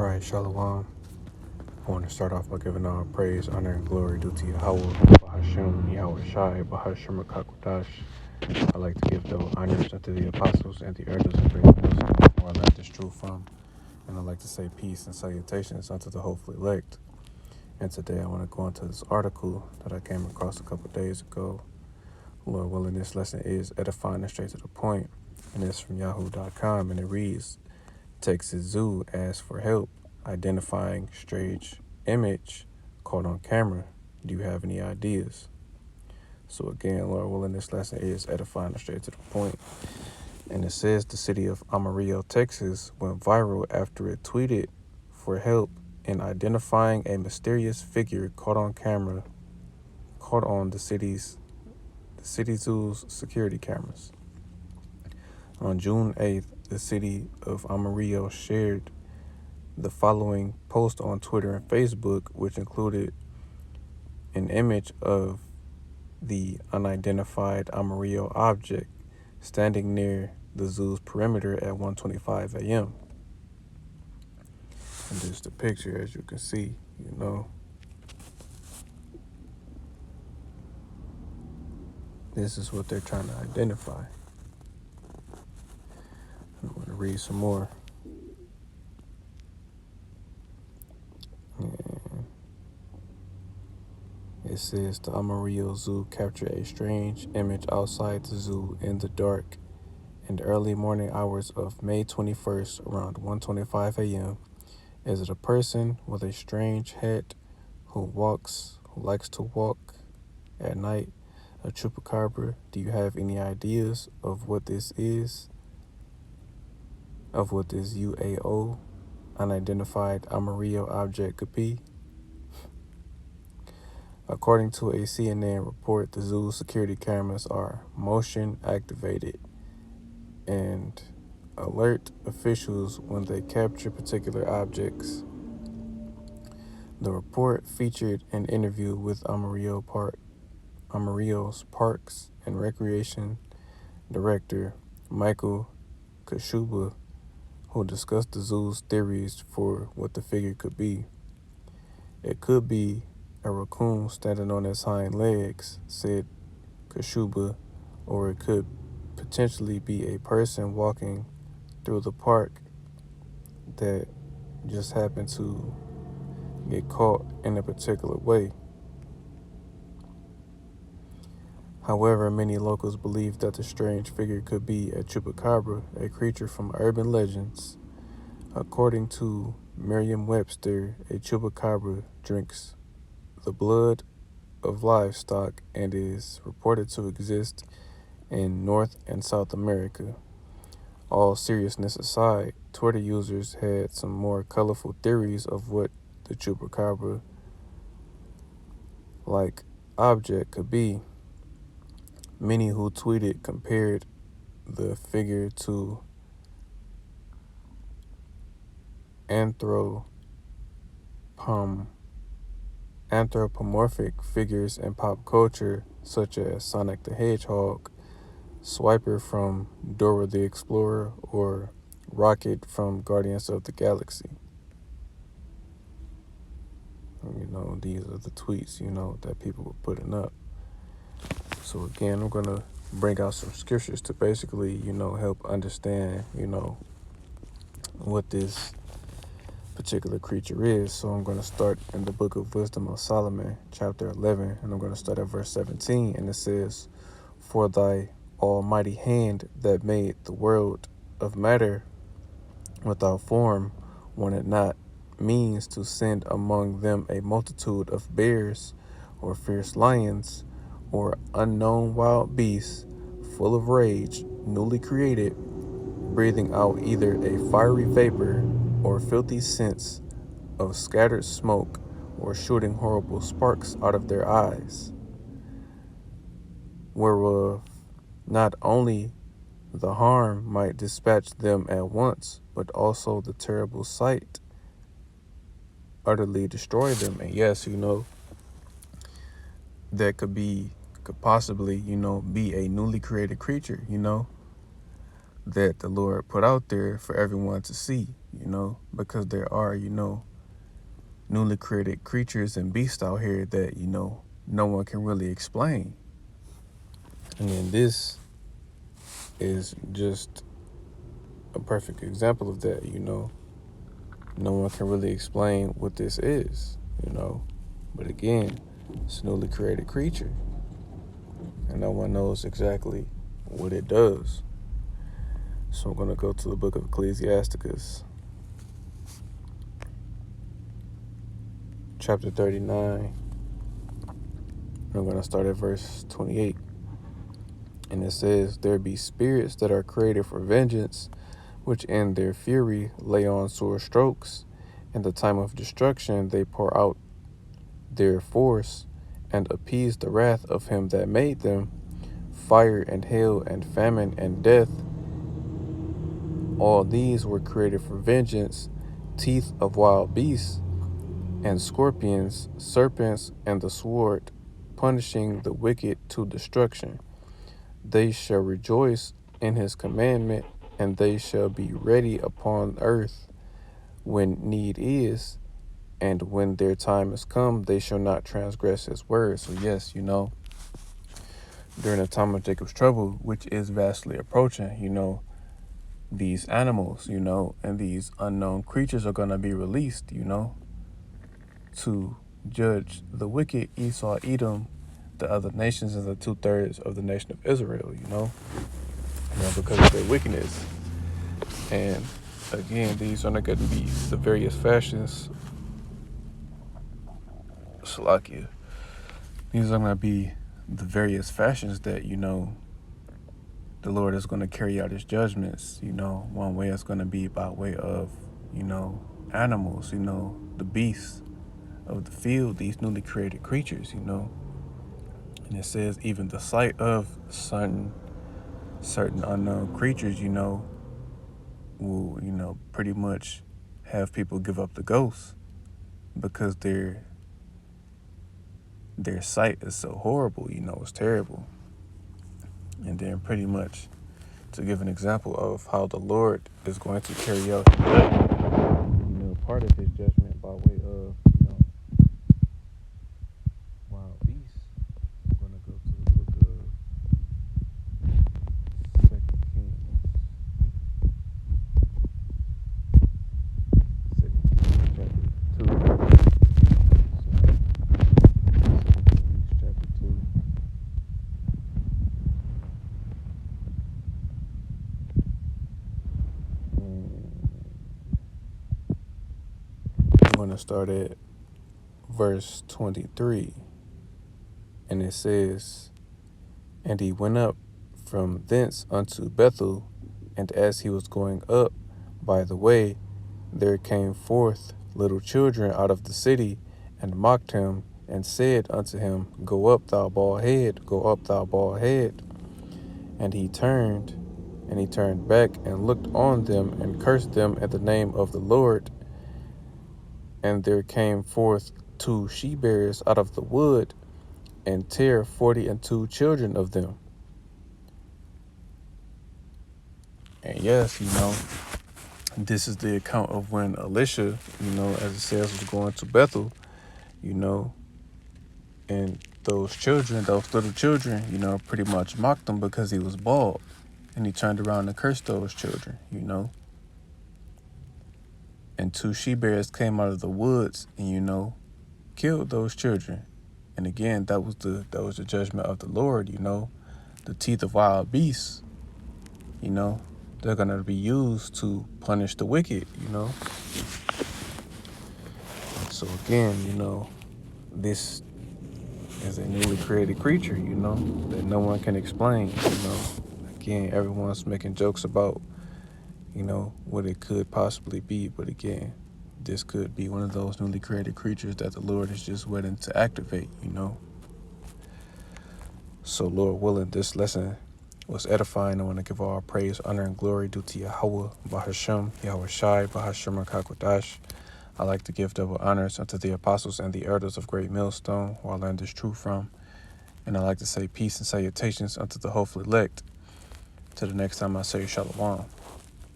All right, Shalom. I want to start off by giving all praise, honor, and glory due to Yahweh, Bahashem, Yahweh Shai, Bahashem Kakwadash. I like to give those honors unto the apostles and the elders of great wisdom, where I learned this truth from. And I like to say peace and salutations unto the hopeful elect. And today I want to go into this article that I came across a couple days ago. Lord willing, this lesson is edifying and straight to the point. And it's from yahoo.com, and it reads, Texas Zoo asks for help identifying strange image caught on camera. Do you have any ideas? So again, Lord willing, this lesson is edifying and straight to the point. And it says the city of Amarillo, Texas went viral after it tweeted for help in identifying a mysterious figure caught on camera, caught on the city zoo's security cameras. On June 8th, the city of Amarillo shared the following post on Twitter and Facebook, which included an image of the unidentified Amarillo object standing near the zoo's perimeter at 1:25 a.m. And this is the picture, as you can see, this is what they're trying to identify. I'm going to read some more. And it says the Amarillo Zoo captured a strange image outside the zoo in the dark in the early morning hours of May 21st around 1:25 a.m. Is it a person with a strange hat who likes to walk at night? A chupacabra? Do you have any ideas of what this is? Of what this UAO, unidentified Amarillo object, could be? According to a CNN report, the zoo's security cameras are motion activated and alert officials when they capture particular objects. The report featured an interview with Amarillo's Parks and Recreation Director Michael Kashuba, who discussed the zoo's theories for what the figure could be. It could be a raccoon standing on its hind legs, said Kashuba, or it could potentially be a person walking through the park that just happened to get caught in a particular way. However, many locals believe that the strange figure could be a chupacabra, a creature from urban legends. According to Merriam-Webster, a chupacabra drinks the blood of livestock and is reported to exist in North and South America. All seriousness aside, Twitter users had some more colorful theories of what the chupacabra-like object could be. Many who tweeted compared the figure to anthropomorphic figures in pop culture, such as Sonic the Hedgehog, Swiper from Dora the Explorer, or Rocket from Guardians of the Galaxy. These are the tweets, that people were putting up. So again, I'm going to bring out some scriptures to basically, help understand, what this particular creature is. So I'm going to start in the book of Wisdom of Solomon, chapter 11, and I'm going to start at verse 17, and it says, For thy almighty hand that made the world of matter without form wanted not means to send among them a multitude of bears or fierce lions or unknown wild beasts full of rage, newly created, breathing out either a fiery vapor or filthy scents of scattered smoke or shooting horrible sparks out of their eyes, whereof not only the harm might dispatch them at once, but also the terrible sight utterly destroy them. And yes, that could possibly, be a newly created creature, that the Lord put out there for everyone to see, because there are, newly created creatures and beasts out here that, no one can really explain. And then this is just a perfect example of that, No one can really explain what this is, But again, it's a newly created creature. And no one knows exactly what it does. So I'm going to go to the book of Ecclesiasticus, chapter 39. I'm going to start at verse 28. And it says, "There be spirits that are created for vengeance, which in their fury lay on sore strokes. In the time of destruction they pour out their force, and appease the wrath of him that made them. Fire and hail and famine and death, all these were created for vengeance. Teeth of wild beasts, and scorpions, serpents, and the sword, punishing the wicked to destruction. They shall rejoice in his commandment, and they shall be ready upon earth when need is, and when their time is come, they shall not transgress his word." So yes, during the time of Jacob's trouble, which is vastly approaching, these animals, and these unknown creatures are going to be released, to judge the wicked, Esau, Edom, the other nations, and the 2/3 of the nation of Israel, because of their wickedness. And again, these are not going to be the various fashions. Salakia. These are going to be the various fashions that, the Lord is going to carry out his judgments. One way is going to be by way of, animals, the beasts of the field, these newly created creatures, And it says even the sight of certain unknown creatures, will, pretty much have people give up the ghost because their sight is so horrible, it's terrible. And then pretty much to give an example of how the Lord is going to carry out his judgment, part of his judgment by way of, wild beasts. I'm going to go to the book of 2 Kings. 2 Kings chapter 2. 2 Kings chapter 2. I'm going to start at verse 23. And it says, "And he went up from thence unto Bethel, and as he was going up by the way, there came forth little children out of the city, and mocked him, and said unto him, Go up, thou bald head, go up, thou bald head. And he turned back, and looked on them, and cursed them in the name of the Lord. And there came forth 2 she-bears out of the wood, and tear 42 children of them." And yes, this is the account of when Elisha, as it says, was going to Bethel, and those little children, pretty much mocked him because he was bald. And he turned around and cursed those children, And 2 she-bears came out of the woods and, killed those children. And again, that was the judgment of the Lord, The teeth of wild beasts, they're going to be used to punish the wicked, So again, this is a newly created creature, that no one can explain, Again, everyone's making jokes about, what it could possibly be. But again, this could be one of those newly created creatures that the Lord is just waiting to activate, So Lord willing, this lesson was edifying. I want to give all praise, honor, and glory due to Yahweh, Bahashem, Yahweh Shai, Bahashem Kakwadash. I like to give double honors unto the apostles and the elders of Great Millstone, who I learned this truth from. And I like to say peace and salutations unto the hopeful elect. Till the next time I say Shalom.